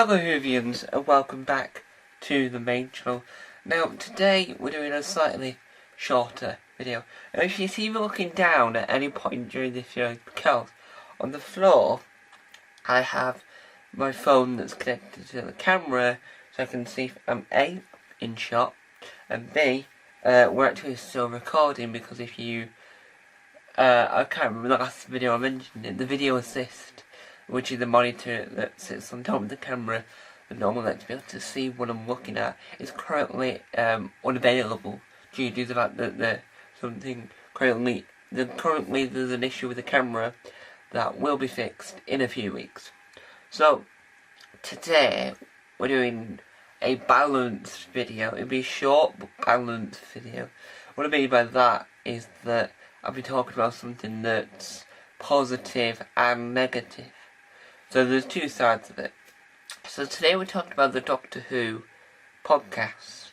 Hello Whovians and welcome back to the main channel. Now today we're doing a slightly shorter video. Now if you see me looking down at any point during this video, because on the floor I have my phone that's connected to the camera so I can see if I'm A, in shot, and B, we're actually still recording, because if you I can't remember the last video I mentioned it, the video assist, which is the monitor that sits on top of the camera that normally lets me able to see what I'm looking at, is currently unavailable due to the fact that currently there's an issue with the camera that will be fixed in a few weeks. So today we're doing a balanced video. It'll be a short but balanced video. What I mean by that is that I'll be talking about something that's positive and negative. So there's two sides of it. So today we're talking about the Doctor Who podcast.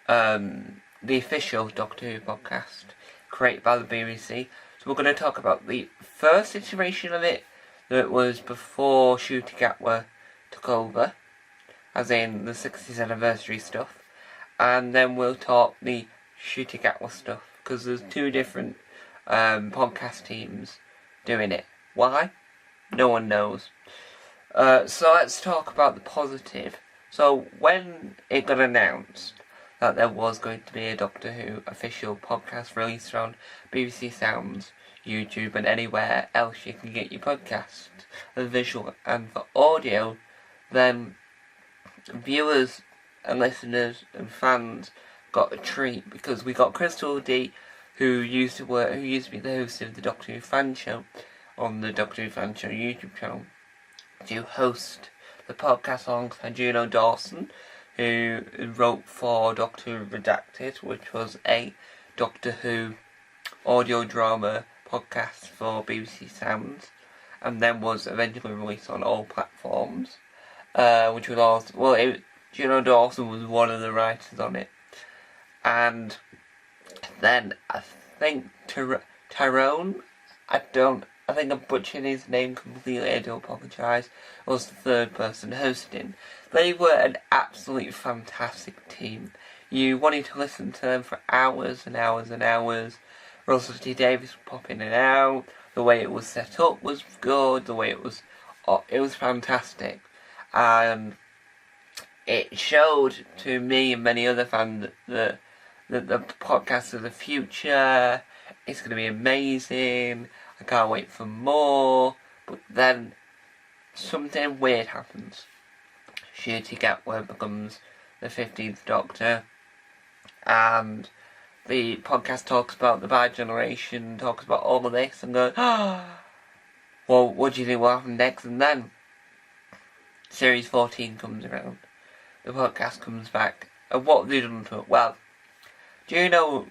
The official Doctor Who podcast created by the BBC. So we're going to talk about the first iteration of it, that was before Ncuti Gatwa took over, as in the 60th anniversary stuff. And then we'll talk the Ncuti Gatwa stuff, because there's two different podcast teams doing it. Why? No one knows. So let's talk about the positive. So when it got announced that there was going to be a Doctor Who official podcast released on BBC Sounds, YouTube and anywhere else you can get your podcast, the visual and for audio, then viewers and listeners and fans got a treat, because we got Crystal D, who used to be the host of the Doctor Who Fan Show on the Doctor Who Fan Show YouTube channel, to host the podcast alongside Juno Dawson, who wrote for Doctor Who Redacted, which was a Doctor Who audio drama podcast for BBC Sounds, and then was eventually released on all platforms, which was also, Juno Dawson was one of the writers on it. And then I think Tyrone, I think I'm butchering his name completely, I do apologise, was the third person hosting. They were an absolutely fantastic team. You wanted to listen to them for hours and hours and hours. Russell T Davies would pop in and out. The way it was set up was good. The way it was fantastic. And it showed to me and many other fans that the podcast of the future is going to be amazing. I can't wait for more. But then something weird happens. Ncuti Gatwa becomes the 15th Doctor, and the podcast talks about the Bad Generation, talks about all of this, and goes, well, what do you think will happen next? And then Series 14 comes around. The podcast comes back, and what have they done to it? Well, Juno,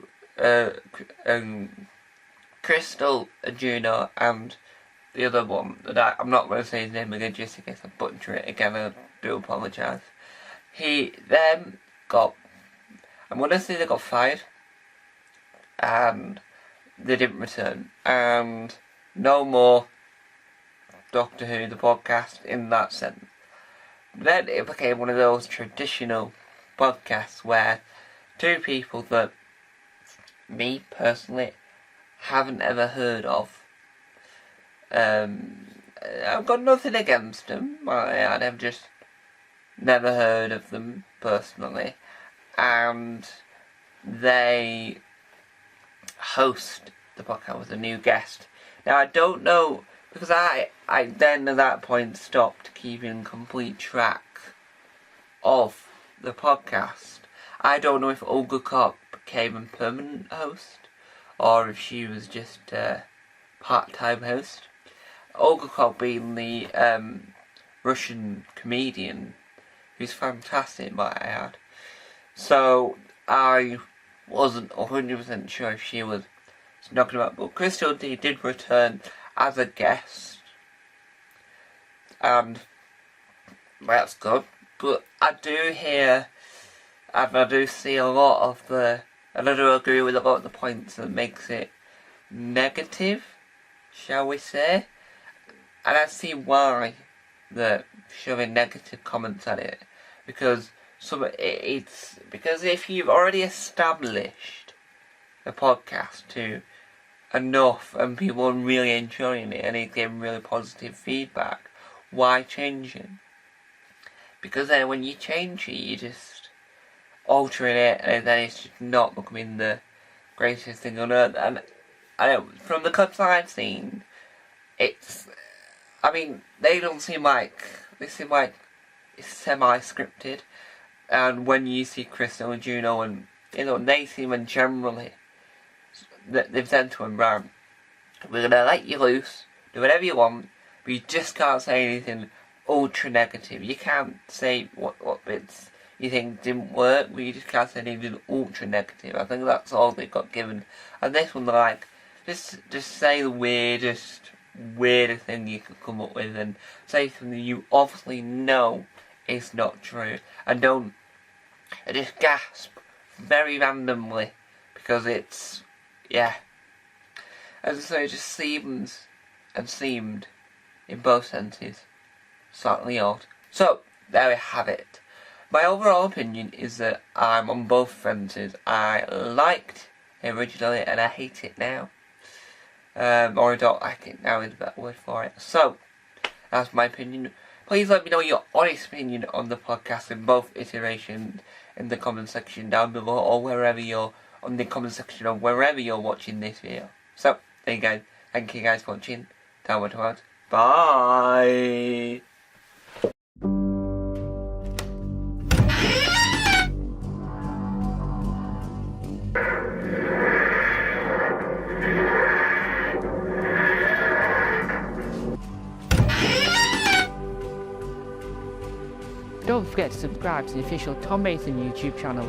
Crystal, Juno, and the other one, that I'm not going to say his name again just in case I butcher it again, I do apologise. I'm going to say they got fired, and they didn't return, and no more Doctor Who, the podcast, in that sense. Then it became one of those traditional podcasts where two people that me personally haven't ever heard of. I've got nothing against them. I've just never heard of them personally, and they host the podcast with a new guest. Now I don't know, because I then at that point stopped keeping complete track of the podcast. I don't know if Olga Koch became a permanent host, or if she was just a part-time host. Olga Koch being the Russian comedian, who's fantastic, might I add. So I wasn't 100% sure if she was knocking about, but Crystal D did return as a guest, and that's good. But I do hear, and I do see a lot of and I do agree with a lot of the points that makes it negative, shall we say, and I see why. shoving negative comments at it, because because if you've already established the podcast to enough and people are really enjoying it and it's getting really positive feedback, why change it? Because then when you change it, you're just altering it, and then it's just not becoming the greatest thing on earth. And from the clips I've seen, they don't seem like, they seem like it's semi-scripted. And when you see Crystal and Juno, and they seem, and generally they've said to him, right, we're gonna let you loose, do whatever you want, but you just can't say anything ultra negative. You can't say what bits you think didn't work, but you just can't say anything ultra negative. I think that's all they got given. And this one, they're like, just say the weirdest thing you could come up with, and say something you obviously know is not true, and don't just gasp very randomly, because it's, yeah. And so it just seemed in both senses slightly odd. So there we have it. My overall opinion is that I'm on both fences. I liked it originally and I hate it now. Or I don't like it now is a better word for it. So that's my opinion. Please let me know your honest opinion on the podcast in both iterations in the comment section down below, or wherever you're on the comment section of wherever you're watching this video. So there you go. Thank you guys for watching. Downward towards. Bye. Don't forget to subscribe to the official Tom Mason YouTube channel